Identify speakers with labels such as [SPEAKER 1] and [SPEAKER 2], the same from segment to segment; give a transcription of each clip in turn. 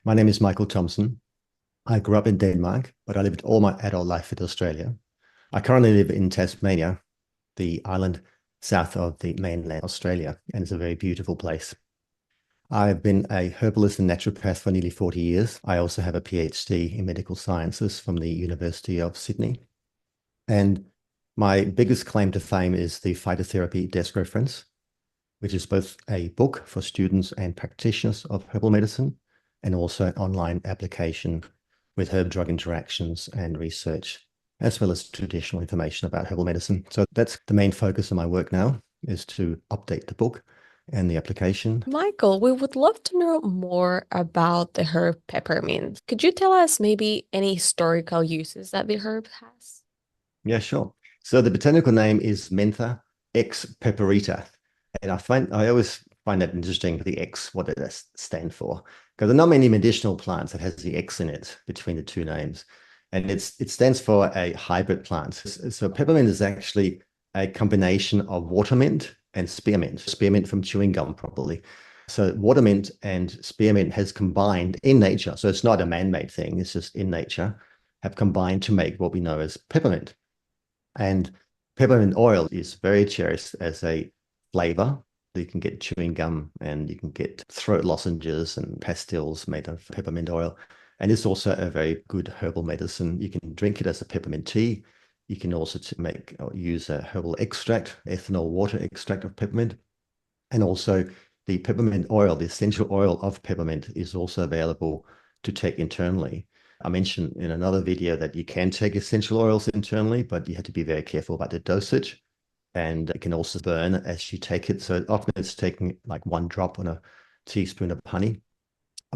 [SPEAKER 1] My name is Michael Thomsen. I grew up in Denmark, but I lived all my adult life in Australia. I currently live in Tasmania, the island south of the mainland Australia, and it's a very beautiful place. I've been a herbalist and naturopath for nearly 40 years. I also have a PhD in medical sciences from the University of Sydney. And my biggest claim to fame is the Phytotherapy Desk Reference, which is both a book for students and practitioners of herbal medicine and also an online application with herb-drug interactions and research, as well as traditional information about herbal medicine. So that's the main focus of my work now, is to update the book and the application.
[SPEAKER 2] Michael, we would love to know more about the herb peppermint. Could you tell us maybe any historical uses that the herb has?
[SPEAKER 1] Yeah, sure. So the botanical name is Mentha ex pepperita. And I always find that interesting, the X, what it stands for. Because there are not many medicinal plants that has the X in it between the two names. And it stands for a hybrid plant. So peppermint is actually a combination of watermint and spearmint. Spearmint from chewing gum, probably. So watermint and spearmint has combined in nature. So it's not a man-made thing. It's just in nature, have combined to make what we know as peppermint. And peppermint oil is very cherished as a flavor. You can get chewing gum and you can get throat lozenges and pastilles made of peppermint oil. And it's also a very good herbal medicine. You can drink it as a peppermint tea. You can also make or use a herbal extract, ethanol water extract of peppermint. And also the peppermint oil, the essential oil of peppermint is also available to take internally. I mentioned in another video that you can take essential oils internally, but you have to be very careful about the dosage. And it can also burn as you take it. So often it's taking like one drop on a teaspoon of honey.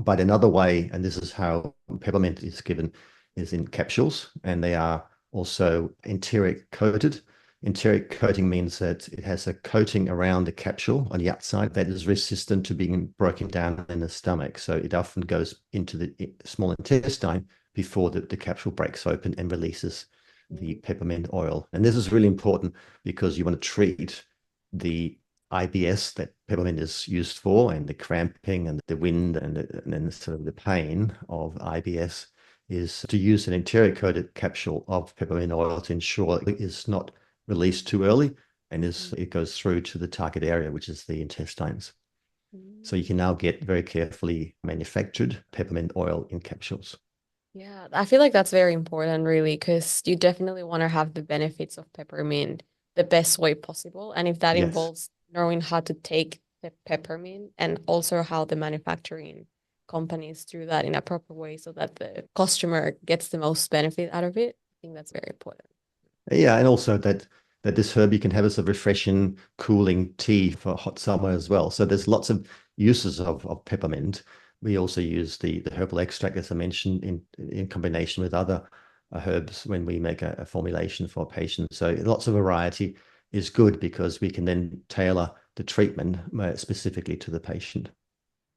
[SPEAKER 1] But another way, and this is how peppermint is given, is in capsules, and they are also enteric coated. Enteric coating means that it has a coating around the capsule on the outside that is resistant to being broken down in the stomach. So it often goes into the small intestine before the capsule breaks open and releases the peppermint oil. And this is really important because you want to treat the IBS that peppermint is used for, and the cramping and the wind and then sort of the pain of IBS, is to use an enteric coated capsule of peppermint oil to ensure it is not released too early and it goes through to the target area, which is the intestines. So you can now get very carefully manufactured peppermint oil in capsules.
[SPEAKER 2] Yeah, I feel like that's very important, really, because you definitely want to have the benefits of peppermint the best way possible. And if that
[SPEAKER 1] Yes.
[SPEAKER 2] involves knowing how to take the peppermint and also how the manufacturing companies do that in a proper way so that the customer gets the most benefit out of it, I think that's very important.
[SPEAKER 1] Yeah, and also that this herb you can have as a refreshing, cooling tea for hot summer as well. So there's lots of uses of peppermint. We also use the herbal extract, as I mentioned, in combination with other herbs when we make a formulation for patients. So lots of variety is good because we can then tailor the treatment specifically to the patient.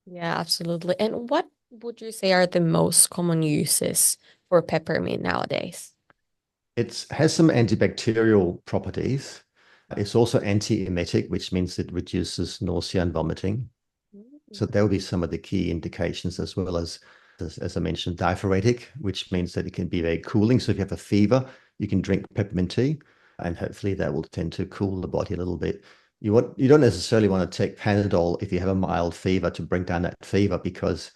[SPEAKER 2] Yeah, absolutely. And what would you say are the most common uses for peppermint nowadays?
[SPEAKER 1] It has some antibacterial properties. It's also anti-emetic, which means it reduces nausea and vomiting. So there will be some of the key indications, as well as I mentioned, diaphoretic, which means that it can be very cooling. So if you have a fever, you can drink peppermint tea, and hopefully that will tend to cool the body a little bit. You don't necessarily want to take Panadol if you have a mild fever to bring down that fever, because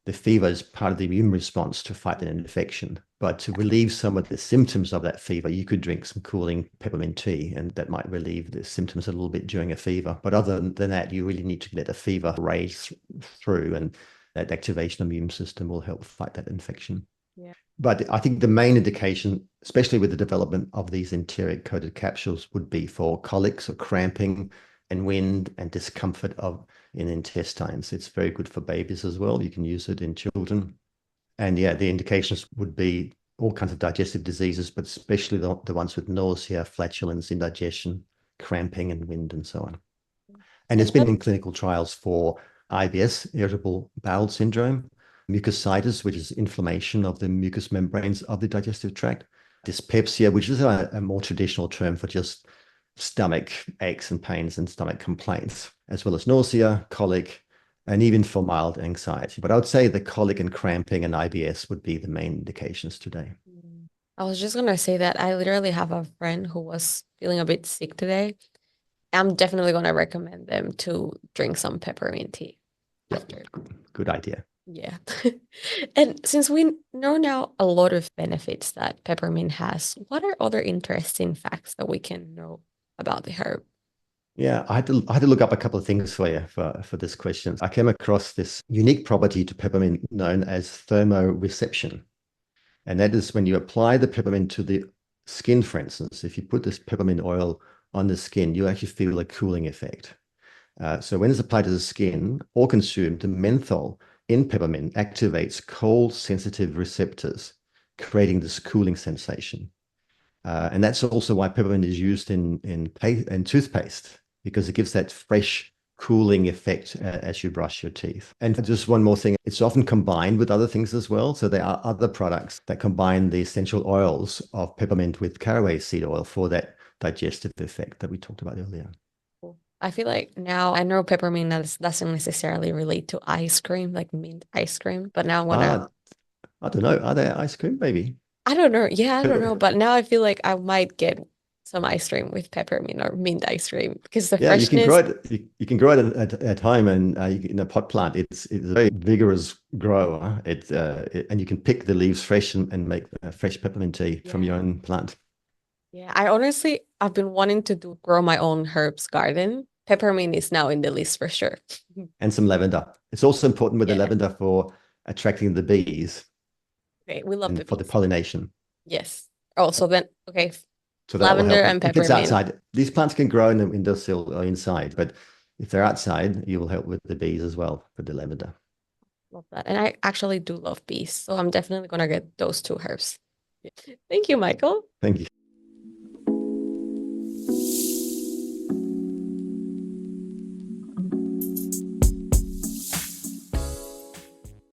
[SPEAKER 1] the fever is part of the immune response to fight an infection. But to relieve some of the symptoms of that fever, you could drink some cooling peppermint tea, and that might relieve the symptoms a little bit during a fever. But other than that, you really need to let the fever rage through, and that activation of the immune system will help fight that infection.
[SPEAKER 2] Yeah.
[SPEAKER 1] But I think the main indication, especially with the development of these enteric coated capsules, would be for colics or cramping and wind and discomfort of in intestines. It's very good for babies as well. You can use it in children. And yeah, the indications would be all kinds of digestive diseases, but especially the ones with nausea, flatulence, indigestion, cramping, and wind, and so on. And it's
[SPEAKER 2] And
[SPEAKER 1] been
[SPEAKER 2] what
[SPEAKER 1] in clinical trials for IBS, irritable bowel syndrome, mucositis, which is inflammation of the mucous membranes of the digestive tract, dyspepsia, which is a more traditional term for just stomach aches and pains and stomach complaints, as well as nausea, colic, and even for mild anxiety. But I would say the colic and cramping and IBS would be the main indications today.
[SPEAKER 2] I was just gonna say that I literally have a friend who was feeling a bit sick today. I'm definitely gonna recommend them to drink some peppermint tea after.
[SPEAKER 1] Good idea.
[SPEAKER 2] Yeah. And since we know now a lot of benefits that peppermint has, what are other interesting facts that we can know about the herb?
[SPEAKER 1] Yeah, I had to look up a couple of things for you for this question. I came across this unique property to peppermint known as thermoreception. And that is when you apply the peppermint to the skin, for instance, if you put this peppermint oil on the skin, you actually feel a cooling effect. So when it's applied to the skin or consumed, the menthol in peppermint activates cold sensitive receptors, creating this cooling sensation. And that's also why peppermint is used in toothpaste, because it gives that fresh cooling effect as you brush your teeth. And just one more thing, it's often combined with other things as well. So there are other products that combine the essential oils of peppermint with caraway seed oil for that digestive effect that we talked about earlier.
[SPEAKER 2] I feel like now I know peppermint doesn't necessarily relate to ice cream, like mint ice cream, but now when
[SPEAKER 1] I don't know. Are there ice cream, maybe?
[SPEAKER 2] I don't know. Yeah, I don't know. But now I feel like I might get some ice cream with peppermint or mint ice cream because the
[SPEAKER 1] Yeah, you can grow
[SPEAKER 2] freshness.
[SPEAKER 1] it. You can grow it at home, and in a pot plant. It's a very vigorous grower. And you can pick the leaves fresh and make fresh peppermint tea from
[SPEAKER 2] Yeah.
[SPEAKER 1] your own plant.
[SPEAKER 2] Yeah. I've been wanting to grow my own herbs garden. Peppermint is now in the list for sure.
[SPEAKER 1] And some lavender. It's also important with the
[SPEAKER 2] Yeah.
[SPEAKER 1] lavender for attracting the bees
[SPEAKER 2] Okay. We love the
[SPEAKER 1] and for the
[SPEAKER 2] bees.
[SPEAKER 1] pollination.
[SPEAKER 2] Yes. Oh, so then, okay.
[SPEAKER 1] So that will
[SPEAKER 2] Lavender
[SPEAKER 1] help
[SPEAKER 2] and
[SPEAKER 1] if it's
[SPEAKER 2] peppermint.
[SPEAKER 1] outside. These plants can grow in the windowsill or inside, but if they're outside, you will help with the bees as well with the lavender.
[SPEAKER 2] Love that. And I actually do love bees. So I'm definitely going to get those two herbs. Thank you, Michael.
[SPEAKER 1] Thank you.